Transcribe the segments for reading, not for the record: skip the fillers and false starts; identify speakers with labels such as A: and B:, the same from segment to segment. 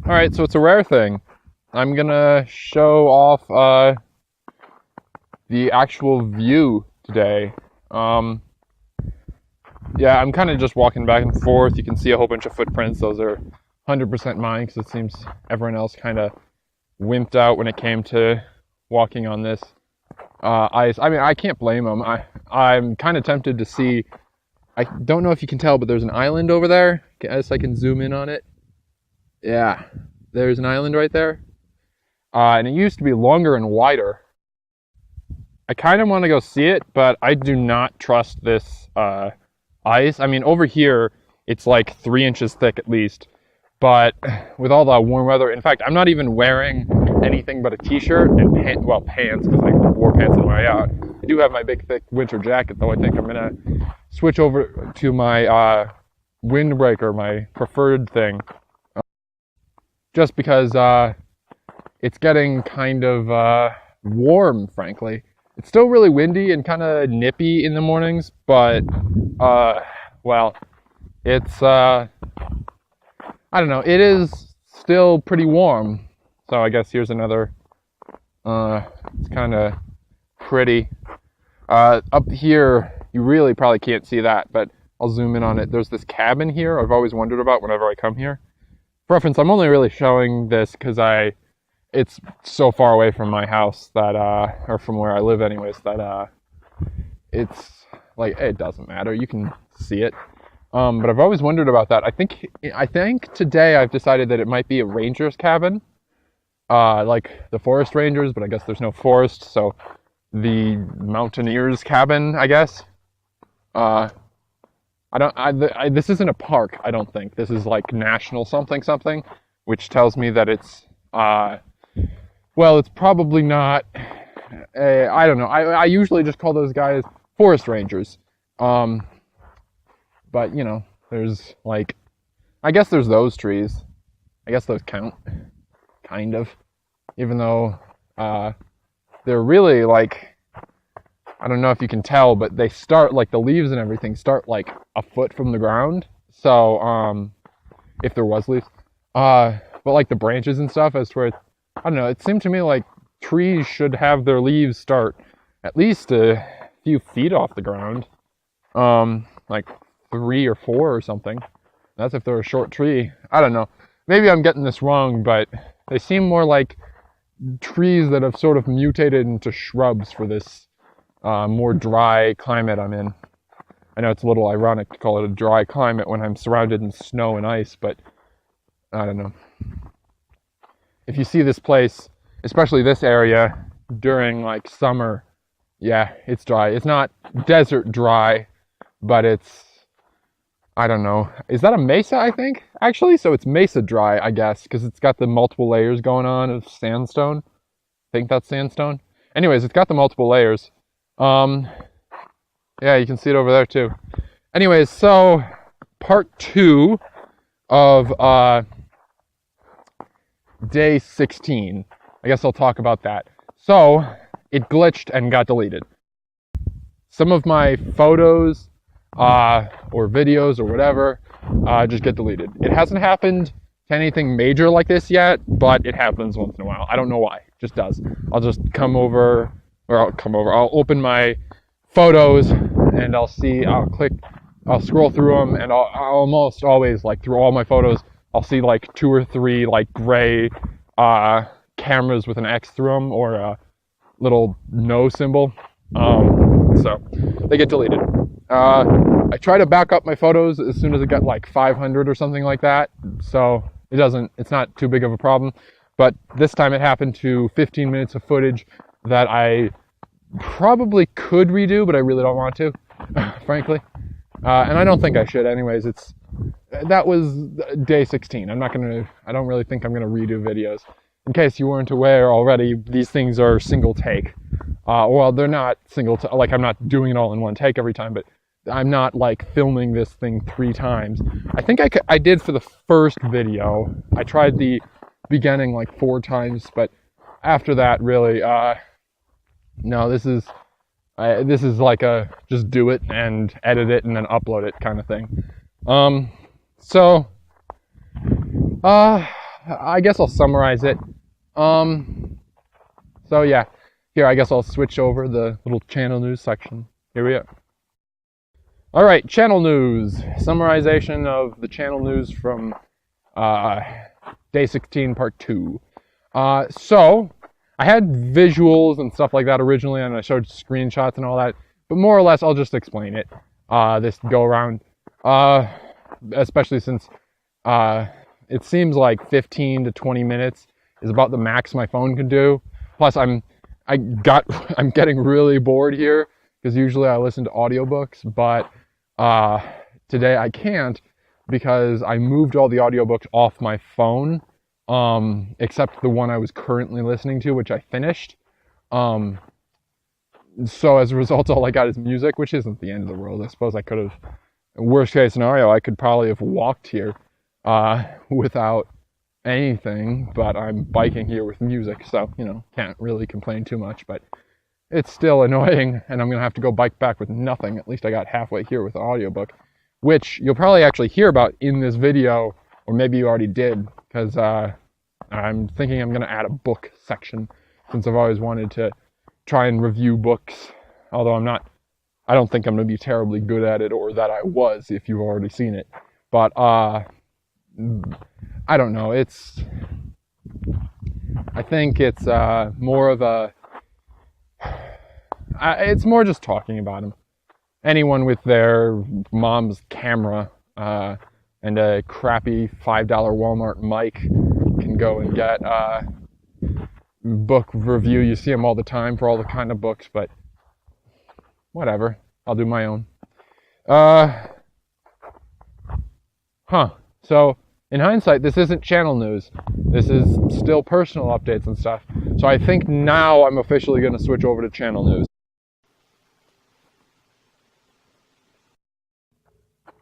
A: Alright, so it's a rare thing. I'm gonna show off the actual view today. Yeah, I'm kind of just walking back and forth. You can see a whole bunch of footprints. Those are 100% mine because it seems everyone else kind of wimped out when it came to walking on this ice. I mean, I can't blame them. I'm kind of tempted to see. I don't know if you can tell, but there's an island over there. I guess I can zoom in on it. Yeah, there's an island right there. And it used to be longer and wider. I kind of want to go see it, but I do not trust this ice. I mean, over here, it's like 3 inches thick at least. But with all the warm weather, in fact, I'm not even wearing anything but a t-shirt and pants, because I wore pants on the way out. I do have my big, thick winter jacket, though I think I'm going to switch over to my windbreaker, my preferred thing. Just because it's getting kind of warm, frankly. It's still really windy and kind of nippy in the mornings, but, well, it's, I don't know, it is still pretty warm. So I guess here's another, it's kind of pretty. Up here, you really probably can't see that, but I'll zoom in on it. There's this cabin here I've always wondered about whenever I come here. For reference, I'm only really showing this because it's so far away from my house that, or from where I live anyways, that, it's, like, it doesn't matter. You can see it. But I've always wondered about that. I think today I've decided that it might be a ranger's cabin, like the forest rangers, but I guess there's no forest, so the mountaineer's cabin, I guess. This isn't a park, I don't think. This is like national something, which tells me that it's, well, it's probably not, I don't know. I usually just call those guys forest rangers. But, you know, there's like, I guess there's those trees. I guess those count, kind of. Even though they're really like, I don't know if you can tell, but they start, like the leaves and everything start like a foot from the ground. So, if there was leaves. But like the branches and stuff, as to where, I don't know, it seemed to me like trees should have their leaves start at least a few feet off the ground. Like 3 or 4 or something. That's if they're a short tree. I don't know. Maybe I'm getting this wrong, but they seem more like trees that have sort of mutated into shrubs for this more dry climate I'm in. I know it's a little ironic to call it a dry climate when I'm surrounded in snow and ice, but I don't know. If you see this place, especially this area, during like summer, yeah, it's dry. It's not desert dry, but it's, I don't know. Is that a mesa, I think? Actually, so it's mesa dry, I guess, because it's got the multiple layers going on of sandstone. I think that's sandstone. Anyways, it's got the multiple layers. Yeah, you can see it over there too. Anyways, so part 2 of day 16. I guess I'll talk about that. So, it glitched and got deleted. Some of my photos or videos or whatever just get deleted. It hasn't happened to anything major like this yet, but it happens once in a while. I don't know why. It just does. I'll just I'll open my photos and I'll scroll through them, and I'll almost always, like, through all my photos, I'll see like 2 or 3 like gray cameras with an X through them, or a little no symbol. So they get deleted. I try to back up my photos as soon as it got like 500 or something like that, so it's not too big of a problem. But this time it happened to 15 minutes of footage that I probably could redo, but I really don't want to, frankly. And I don't think I should anyways. That was day 16. I don't really think I'm gonna redo videos. In case you weren't aware already, these things are single take. Well, they're not like I'm not doing it all in one take every time, but I'm not like filming this thing 3 times. I think I did for the first video. I tried the beginning like 4 times, but after that, really, no, this is like a just do it and edit it and then upload it kind of thing. So, I guess I'll summarize it. So yeah, here I guess I'll switch over the little channel news section. Here we are. All right, channel news. Summarization of the channel news from day 16, part 2. So I had visuals and stuff like that originally, and I showed screenshots and all that. But more or less, I'll just explain it this go around. Especially since it seems like 15 to 20 minutes is about the max my phone can do. Plus, I'm getting really bored here because usually I listen to audiobooks, but today I can't because I moved all the audiobooks off my phone, except the one I was currently listening to, which I finished. So as a result, all I got is music, which isn't the end of the world. I suppose I could have, worst case scenario, I could probably have walked here without anything, but I'm biking here with music, so, can't really complain too much, but it's still annoying, and I'm going to have to go bike back with nothing. At least I got halfway here with an audiobook, which you'll probably actually hear about in this video, or maybe you already did, because I'm thinking I'm going to add a book section, since I've always wanted to try and review books, although I don't think I'm going to be terribly good at it, or that I was if you've already seen it. But, I don't know, I think it's more of a, it's more just talking about them. Anyone with their mom's camera and a crappy $5 Walmart mic can go and get book review. You see them all the time for all the kind of books, but whatever. I'll do my own. So, in hindsight, this isn't channel news. This is still personal updates and stuff. So I think now I'm officially going to switch over to channel news.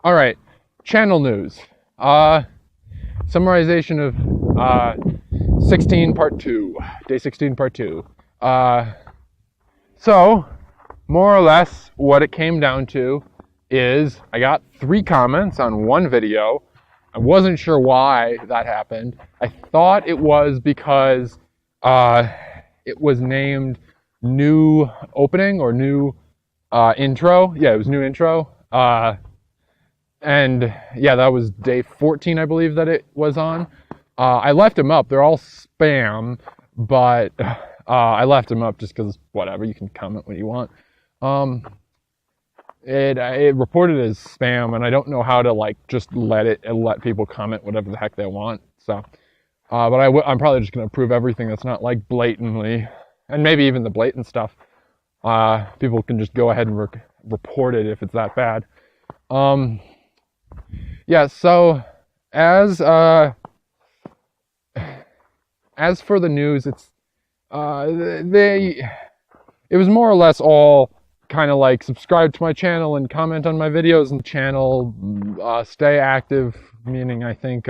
A: All right, channel news. Summarization of 16 part 2, day 16 part 2. So, more or less, what it came down to is I got 3 comments on one video. I wasn't sure why that happened. I thought it was because it was named new opening or new intro. Yeah, it was new intro. And yeah, that was day 14, I believe, that it was on. I left them up. They're all spam, but I left them up just because, whatever, you can comment what you want. It reported as spam, and I don't know how to just let people comment whatever the heck they want. So, but I'm probably just gonna approve everything that's not blatantly, and maybe even the blatant stuff. People can just go ahead and report it if it's that bad. Yeah. So as for the news, it was more or less all kind of subscribe to my channel and comment on my videos in the channel, stay active, meaning I think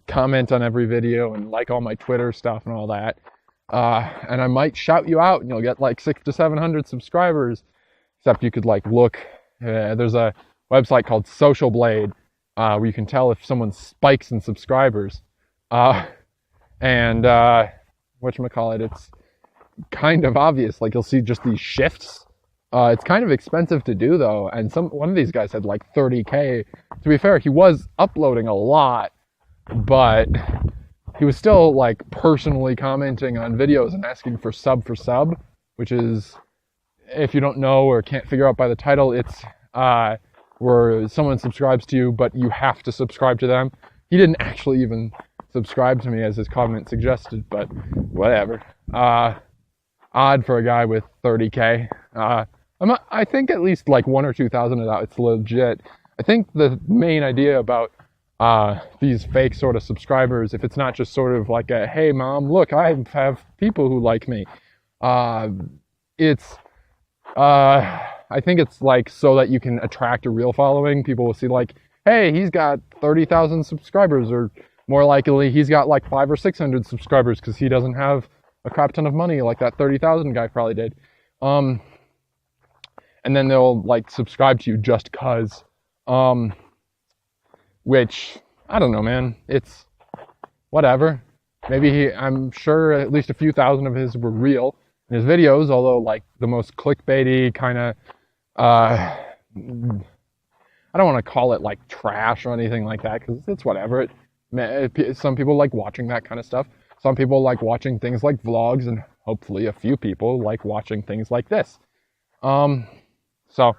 A: comment on every video and all my Twitter stuff and all that, and I might shout you out and you'll get 600 to 700 subscribers, except you could look, there's a website called Social Blade where you can tell if someone spikes in subscribers, and whatchamacallit, it's kind of obvious, you'll see just these shifts. It's kind of expensive to do though, and one of these guys had 30K. To be fair, he was uploading a lot, but he was still personally commenting on videos and asking for sub, which is, if you don't know or can't figure out by the title, it's where someone subscribes to you, but you have to subscribe to them. He didn't actually even subscribe to me as his comment suggested, but whatever. Odd for a guy with 30K. I think at least 1,000 or 2,000 of that, it's legit. I think the main idea about these fake sort of subscribers, if it's not just sort of a, hey mom, look, I have people who like me. I think it's so that you can attract a real following. People will see hey, he's got 30,000 subscribers, or more likely he's got 500 or 600 subscribers because he doesn't have a crap ton of money like that 30,000 guy probably did. And then they'll subscribe to you just cause, which I don't know, man. whatever. Maybe I'm sure at least a few thousand of his were real in his videos, although like the most clickbaity kind of, I don't want to call it like trash or anything like that because it's whatever. Some people like watching that kind of stuff. Some people like watching things like vlogs, and hopefully a few people like watching things like this. So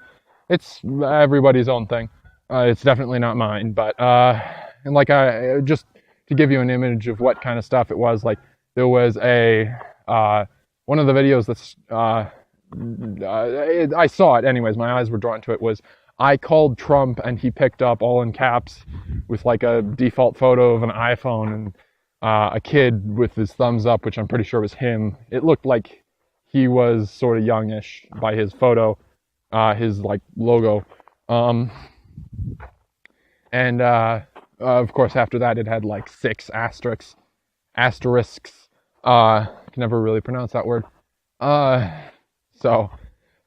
A: it's everybody's own thing. It's definitely not mine, but and like I just to give you an image of what kind of stuff it was, like there was a one of the videos that's I saw it anyways. My eyes were drawn to it. Was I called Trump and he picked up all in caps with like a default photo of an iPhone and a kid with his thumbs up, which I'm pretty sure was him. It looked like he was sort of youngish by his photo, his like logo. And of course after that it had like 6 asterisks. I can never really pronounce that word. So,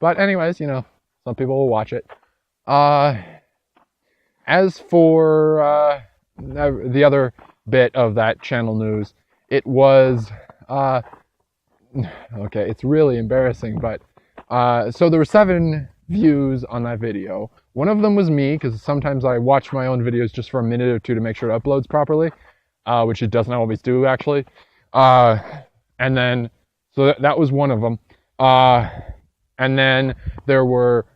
A: but anyways, you know, some people will watch it. As for the other bit of that channel news, it was okay, it's really embarrassing, but so there were 7 views on that video. One of them was me, because sometimes I watch my own videos just for a minute or two to make sure it uploads properly, which it doesn't always do actually. And then so that was one of them. And then there were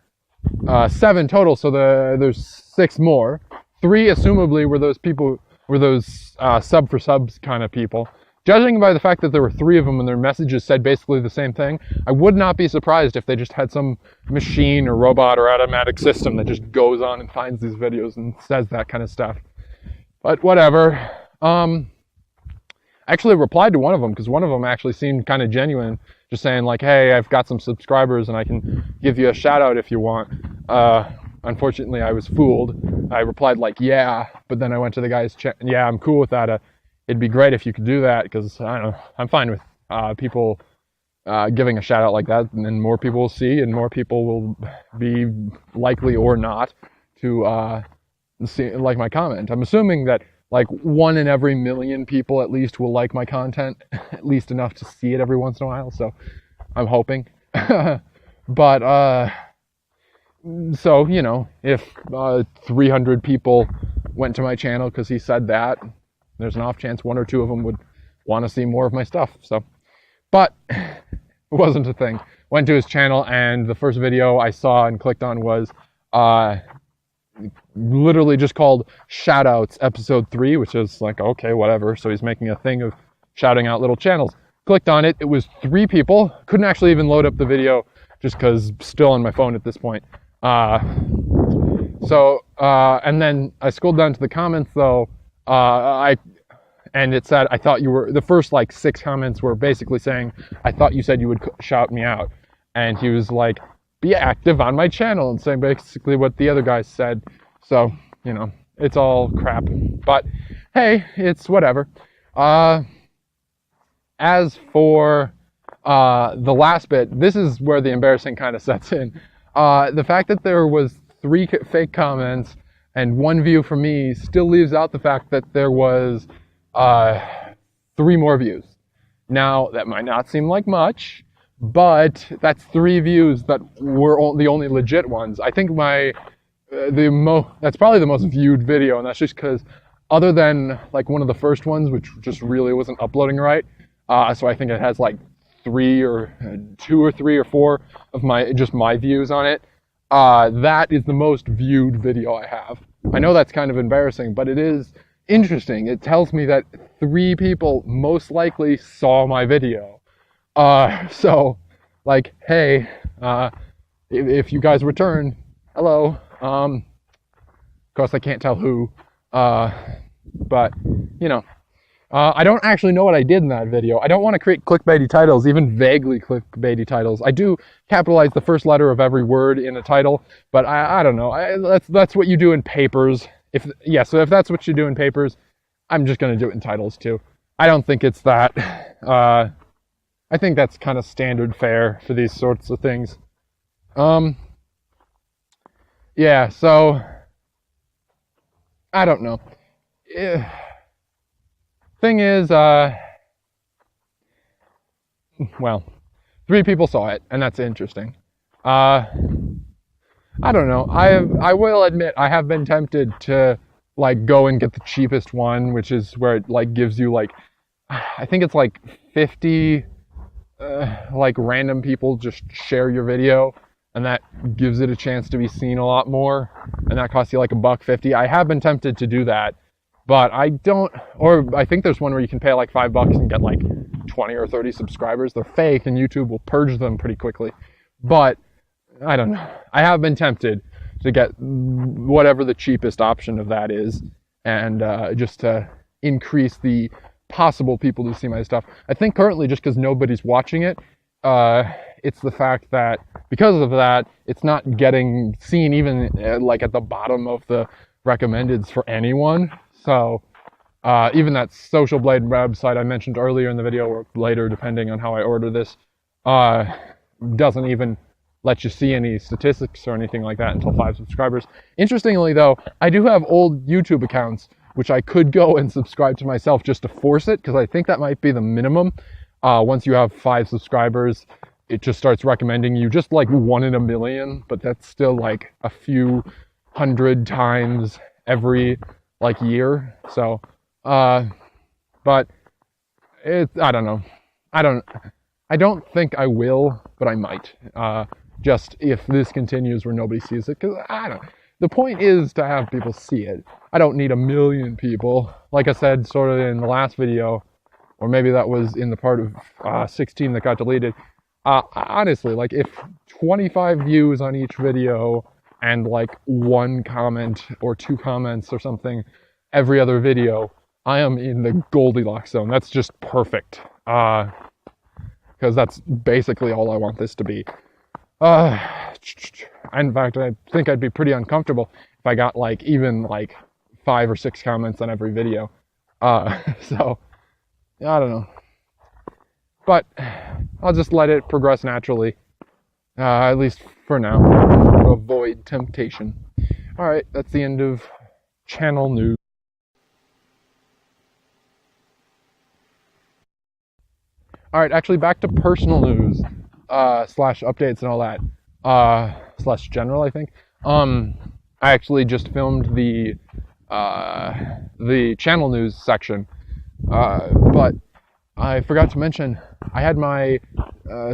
A: 7 total, so there's 6 more. 3 assumably were those people, were those sub for subs kind of people. Judging by the fact that there were 3 of them and their messages said basically the same thing, I would not be surprised if they just had some machine or robot or automatic system that just goes on and finds these videos and says that kind of stuff. But whatever. I actually replied to one of them because one of them actually seemed kind of genuine, just saying like, hey, I've got some subscribers and I can give you a shout out if you want. Unfortunately, I was fooled. I replied like, yeah, but then I went to the guy's chat. Yeah, I'm cool with that. It'd be great if you could do that because I don't know, I'm fine with people giving a shout out like that, and then more people will see and more people will be likely or not to see like my comment. I'm assuming that like 1 in every million people at least will like my content, at least enough to see it every once in a while. So I'm hoping. But so, you know, if 300 people went to my channel because he said that, there's an off chance 1 or 2 of them would want to see more of my stuff. So, but it wasn't a thing. Went to his channel and the first video I saw and clicked on was literally just called Shoutouts Episode 3, which is like, okay, whatever. So he's making a thing of shouting out little channels. Clicked on it. It was 3 people. Couldn't actually even load up the video just because still on my phone at this point. And then I scrolled down to the comments though. And it said, I thought you were, the first like 6 comments were basically saying, I thought you said you would shout me out. And he was like, be active on my channel, and saying basically what the other guys said. So, you know, it's all crap. But hey, it's whatever. As for the last bit, this is where the embarrassing kind of sets in. The fact that there was 3 fake comments and 1 view from me still leaves out the fact that there was 3 more views. Now, that might not seem like much, but that's 3 views that were the only legit ones. I think that's probably the most viewed video, and that's just because other than like one of the first ones, which just really wasn't uploading right, so I think it has like 2 or 3 or 4 of my views on it. That is the most viewed video I have. I know that's kind of embarrassing, but it is interesting. It tells me that 3 people most likely saw my video. So, like, hey, if you guys return, hello. Of course, I can't tell who, but, you know. I don't actually know what I did in that video. I don't want to create clickbaity titles, even vaguely clickbaity titles. I do capitalize the first letter of every word in a title, but I don't know. That's what you do in papers. So if that's what you do in papers, I'm just going to do it in titles too. I don't think it's that. I think that's kind of standard fare for these sorts of things. Yeah, so I don't know. thing is, well, 3 people saw it, and that's interesting. I don't know. I will admit I have been tempted to like go and get the cheapest one, which is where it like gives you like, I think it's like 50 like random people just share your video, and that gives it a chance to be seen a lot more, and that costs you like $1.50. I have been tempted to do that, but I don't, or I think there's one where you can pay like $5 and get like 20 or 30 subscribers. They're fake and YouTube will purge them pretty quickly. But I don't know. I have been tempted to get whatever the cheapest option of that is, and just to increase the possible people to see my stuff. I think currently, just because nobody's watching it, it's the fact that because of that, it's not getting seen even like at the bottom of the recommendeds for anyone. So even that Social Blade website I mentioned earlier in the video, or later depending on how I order this, doesn't even let you see any statistics or anything like that until 5 subscribers. Interestingly though, I do have old YouTube accounts which I could go and subscribe to myself just to force it, because I think that might be the minimum. Once you have 5 subscribers, it just starts recommending you just like 1 in a million, but that's still like a few hundred times every like year. So, but I don't know. I don't think I will, but I might. Just if this continues where nobody sees it, because I don't. The point is to have people see it. I don't need 1 million people. Like I said, sort of in the last video, or maybe that was in the part of 16 that got deleted. Honestly, like if 25 views on each video and like 1 comment or 2 comments or something every other video, I am in the Goldilocks zone. That's just perfect. Because that's basically all I want this to be. In fact, I think I'd be pretty uncomfortable if I got like even like 5 or 6 comments on every video. So I don't know, but I'll just let it progress naturally, at least for now, to avoid temptation. All right, that's the end of channel news. All right, actually back to personal news, slash updates and all that, slash general, I think. I actually just filmed the channel news section, but I forgot to mention I had my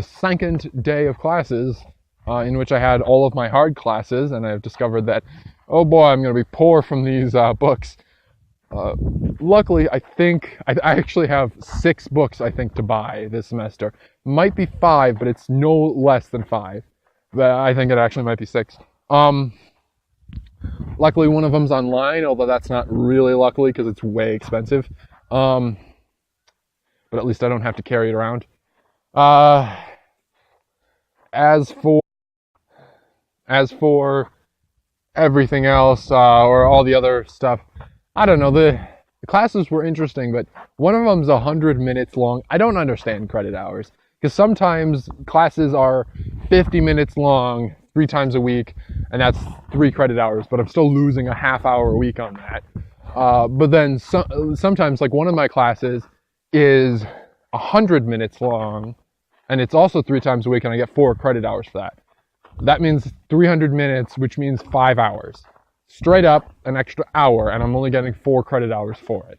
A: second day of classes, in which I had all of my hard classes, and I've discovered that, oh boy, I'm going to be poor from these books. Luckily, I think I actually have 6 books I think to buy this semester. Might be 5, but it's no less than 5. But I think it actually might be 6. Luckily, one of them's online, although that's not really luckily because it's way expensive. But at least I don't have to carry it around. As for everything else, or all the other stuff, I don't know, the classes were interesting, but one of them's 100 minutes long. I don't understand credit hours, because sometimes classes are 50 minutes long 3 times a week, and that's 3 credit hours, but I'm still losing a half hour a week on that. But then sometimes, like one of my classes is 100 minutes long, and it's also 3 times a week, and I get 4 credit hours for that. That means 300 minutes, which means 5 hours. Straight up an extra hour, and I'm only getting 4 credit hours for it.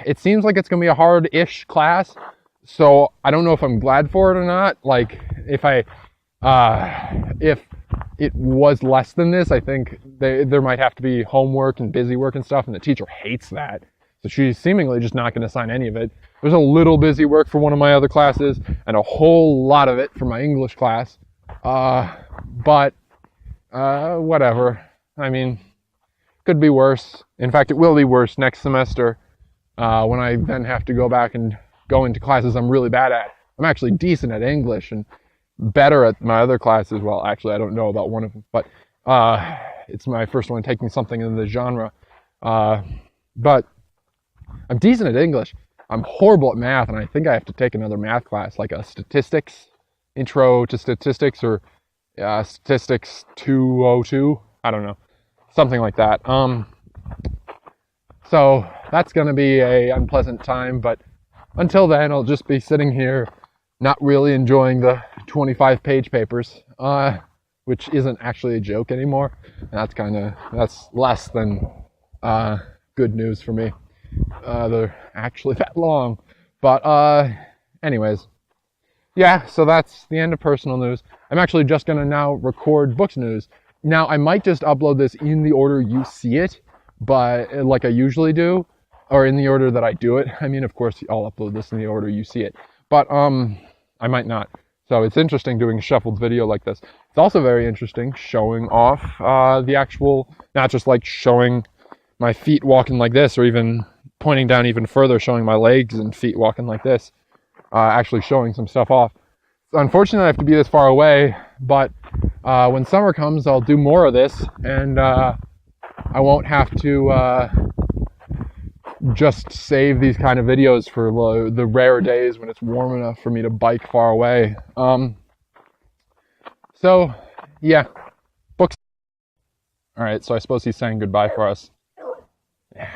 A: It seems like it's going to be a hard-ish class, so I don't know if I'm glad for it or not. Like, if it was less than this, I think there might have to be homework and busy work and stuff, and the teacher hates that. So she's seemingly just not going to assign any of it. There's a little busy work for one of my other classes, and a whole lot of it for my English class. But whatever. I mean, could be worse. In fact, it will be worse next semester, when I then have to go back and go into classes I'm really bad at. I'm actually decent at English and better at my other classes. Well, actually, I don't know about one of them, but it's my first one taking something in the genre. But I'm decent at English. I'm horrible at math, and I think I have to take another math class, like a statistics, intro to statistics, or statistics 202. I don't know, something like that. So that's going to be a unpleasant time, but until then, I'll just be sitting here not really enjoying the 25-page papers, which isn't actually a joke anymore. And that's less than good news for me. They're actually that long. But anyways, yeah, so that's the end of personal news. I'm actually just going to now record books news. Now, I might just upload this in the order you see it, but like I usually do, or in the order that I do it. I mean, of course, I'll upload this in the order you see it, but I might not. So it's interesting doing a shuffled video like this. It's also very interesting showing off the actual, not just like showing my feet walking like this, or even pointing down even further, showing my legs and feet walking like this, actually showing some stuff off. Unfortunately, I have to be this far away, but when summer comes, I'll do more of this, and I won't have to just save these kind of videos for the rare days when it's warm enough for me to bike far away. So, yeah, books. All right, so I suppose he's saying goodbye for us. Yeah.